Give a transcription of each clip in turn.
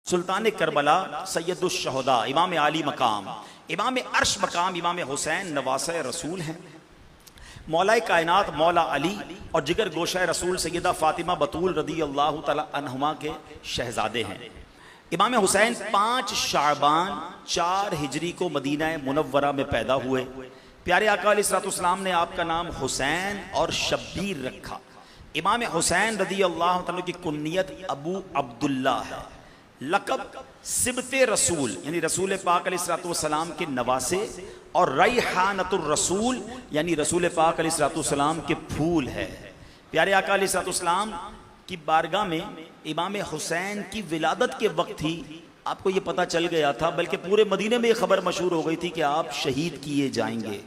سلطان کربلا سید الشہداء امام عالی مقام امام عرش مقام امام حسین نواسہ رسول ہیں، مولا کائنات مولا علی اور جگر گوشہ رسول سیدہ فاطمہ بطول رضی اللہ تعالی عنہما کے شہزادے ہیں۔ امام حسین 5 شعبان 4 ہجری کو مدینہ منورہ میں پیدا ہوئے۔ پیارے آقا علیہ السلام نے آپ کا نام حسین اور شبیر رکھا۔ امام حسین رضی اللہ تعالیٰ کی کنیت ابو عبداللہ ہے، لقب سبط رسول یعنی رسول پاک علیہ السلام کے نواسے، اور ریحانۃ الرسول یعنی رسول پاک علیہ السلام کے پھول ہے۔ پیارے آقا علیہ السلام کی بارگاہ میں امام حسین کی ولادت کے وقت ہی آپ کو یہ پتہ چل گیا تھا، بلکہ پورے مدینے میں یہ خبر مشہور ہو گئی تھی کہ آپ شہید کیے جائیں گے۔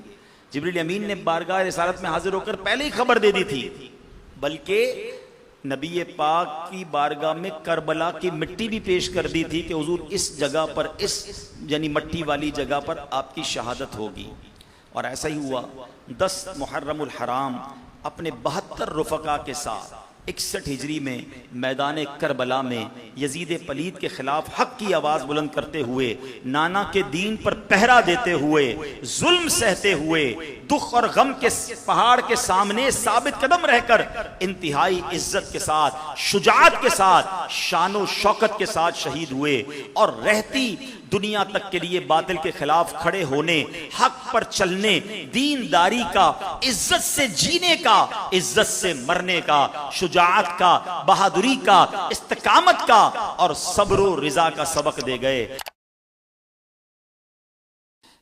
جبریل امین نے بارگاہ رسالت میں حاضر ہو کر پہلے ہی خبر دے دی تھی، بلکہ نبی پاک کی بارگاہ میں کربلا کی مٹی بھی پیش کر دی تھی کہ حضور اس جگہ پر، اس یعنی مٹی والی جگہ پر آپ کی شہادت ہوگی، اور ایسا ہی ہوا۔ 10 محرم الحرام اپنے 72 رفقا کے ساتھ 61 ہجری میں میدان کربلا میں یزید پلید کے خلاف حق کی آواز بلند کرتے ہوئے، نانا کے دین پر پہرا دیتے ہوئے، ظلم سہتے ہوئے، دکھ اور غم کے پہاڑ کے سامنے ثابت قدم رہ کر انتہائی عزت کے ساتھ، شجاعت کے ساتھ، شان و شوکت کے ساتھ شہید ہوئے، اور رہتی دنیا تک کے لیے باطل کے خلاف کھڑے ہونے، حق پر چلنے، دینداری کا، عزت سے جینے کا، عزت سے مرنے کا، شجاعت کا، بہادری کا، استقامت کا اور صبر و رضا کا سبق دے گئے۔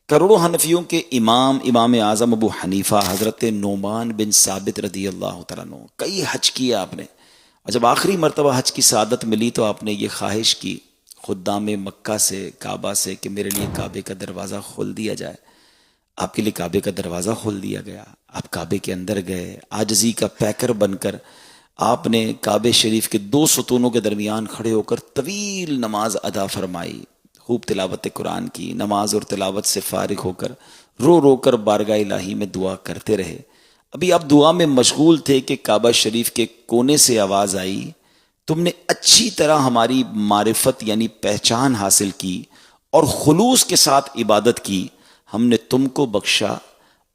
کروڑوں حنفیوں کے امام اعظم ابو حنیفہ حضرت نعمان بن ثابت رضی اللہ تعالیٰ عنہ، کئی حج کیے آپ نے، اور جب آخری مرتبہ حج کی سعادت ملی تو آپ نے یہ خواہش کی خدام مکہ سے، کعبہ سے، کہ میرے لیے کعبے کا دروازہ کھول دیا جائے۔ آپ کے لیے کعبے کا دروازہ کھول دیا گیا، آپ کعبے کے اندر گئے، عاجزی کا پیکر بن کر آپ نے کعبے شریف کے 2 ستونوں کے درمیان کھڑے ہو کر طویل نماز ادا فرمائی، خوب تلاوت قرآن کی، نماز اور تلاوت سے فارغ ہو کر رو رو کر بارگاہ الہی میں دعا کرتے رہے۔ ابھی آپ دعا میں مشغول تھے کہ کعبہ شریف کے کونے سے آواز آئی، تم نے اچھی طرح ہماری معرفت یعنی پہچان حاصل کی اور خلوص کے ساتھ عبادت کی، ہم نے تم کو بخشا،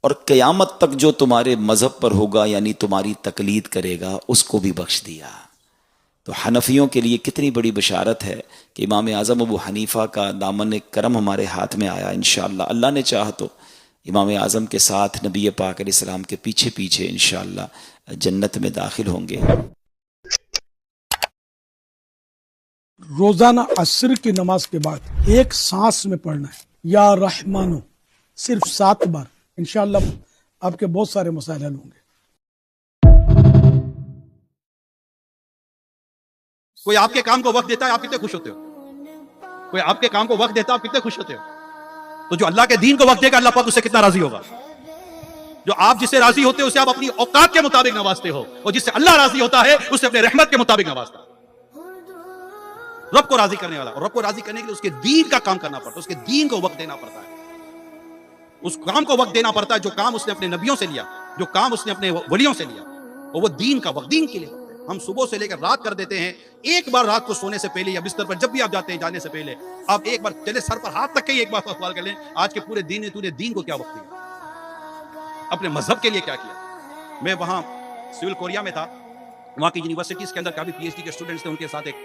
اور قیامت تک جو تمہارے مذہب پر ہوگا یعنی تمہاری تقلید کرے گا اس کو بھی بخش دیا۔ تو حنفیوں کے لیے کتنی بڑی بشارت ہے کہ امام اعظم ابو حنیفہ کا دامن کرم ہمارے ہاتھ میں آیا۔ انشاءاللہ اللہ نے چاہا تو امام اعظم کے ساتھ نبی پاک علیہ السلام کے پیچھے پیچھے انشاءاللہ جنت میں داخل ہوں گے۔ روزانہ عصر کی نماز کے بعد ایک سانس میں پڑھنا ہے یا رحمانو، صرف 7 بار، انشاءاللہ آپ کے بہت سارے مسائل حل ہوں گے۔ کوئی آپ کے کام کو وقت دیتا ہے، آپ کتنے خوش ہوتے ہو؟ کوئی آپ کے کام کو وقت دیتا ہے، آپ کتنے خوش ہوتے ہو؟ تو جو اللہ کے دین کو وقت دے گا، اللہ پاک اس سے کتنا راضی ہوگا۔ جو آپ جس سے راضی ہوتے ہیں اسے آپ اپنی اوقات کے مطابق نوازتے ہو، اور جس سے اللہ راضی ہوتا ہے اسے اپنے رحمت کے مطابق نوازتا ہے۔ رب کو راضی کرنے والا، اور رب کو راضی کرنے کے لیے اس کے دین کا کام کرنا پڑتا ہے، اس کے دین کو وقت دینا پڑتا ہے، اس کام کو وقت دینا پڑتا ہے جو کام اس نے اپنے نبیوں سے لیا، جو کام اس نے اپنے ولیوں سے لیا، اور وہ دین کا وقت، دین کے لیے۔ ہم صبح سے لے کر رات کر دیتے ہیں، ایک بار رات کو سونے سے پہلے یا بستر پر جب بھی آپ جاتے ہیں جانے سے پہلے آپ ایک بار چلے سر پر ہاتھ تک کے ایک بار سوال کر لیں، آج کے پورے دین نے تو نے دین کو کیا وقت دیا، اپنے مذہب کے لیے کیا کیا۔ میں وہاں سول کوریا میں تھا، وہاں کی یونیورسٹیز کے اندر کافی پی ایچ ڈی کے اسٹوڈنٹس تھے، ان کے ساتھ ایک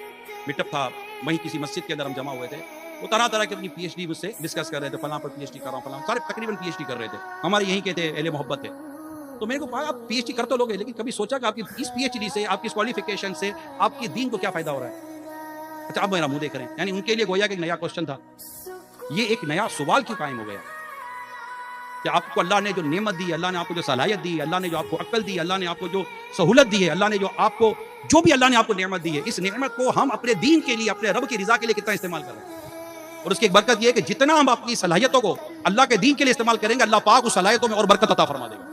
میٹ اپ تھا، وہیں کسی مسجد کے اندر ہم جمع ہوئے تھے۔ وہ طرح طرح کی اپنی پی ایچ ڈی مجھ سے ڈسکس کر رہے تھے، فلاں پر پی ایچ ڈی کر رہا ہوں، فلاں، سارے تقریباً پی ایچ ڈی کر رہے تھے، ہمارے یہیں کے تھے، اہل محبت تھے۔ تو میں نے کہا آپ پی ایچ ڈی کر تو لوگے، لیکن کبھی سوچا کہ آپ کی اس پی ایچ ڈی سے، آپ کی اس کوالیفیکیشن سے آپ کی دین کو کیا فائدہ ہو رہا ہے؟ اچھا اب میرا منہ دیکھ رہے ہیں، یعنی ان کے لیے گویا کہ ایک نیا کوشچن تھا، یہ ایک نیا سوال کیوں قائم ہو گیا کہ آپ کو اللہ نے جو نعمت دی، اللہ نے آپ کو جو صلاحیت دی، اللہ نے جو آپ کو عقل دی، اللہ نے آپ کو جو سہولت دی ہے، اللہ نے جو آپ کو جو بھی اللہ نے آپ کو نعمت دی ہے، اس نعمت کو ہم اپنے دین کے لیے، اپنے رب کی رضا کے لیے کتنا استعمال کر رہے ہیں۔ اور اس کی ایک برکت یہ ہے کہ جتنا ہم اپنی صلاحیتوں کو اللہ کے دین کے لیے استعمال کریں گے، اللہ پاک اس صلاحیتوں میں اور برکت عطا فرما دے گا۔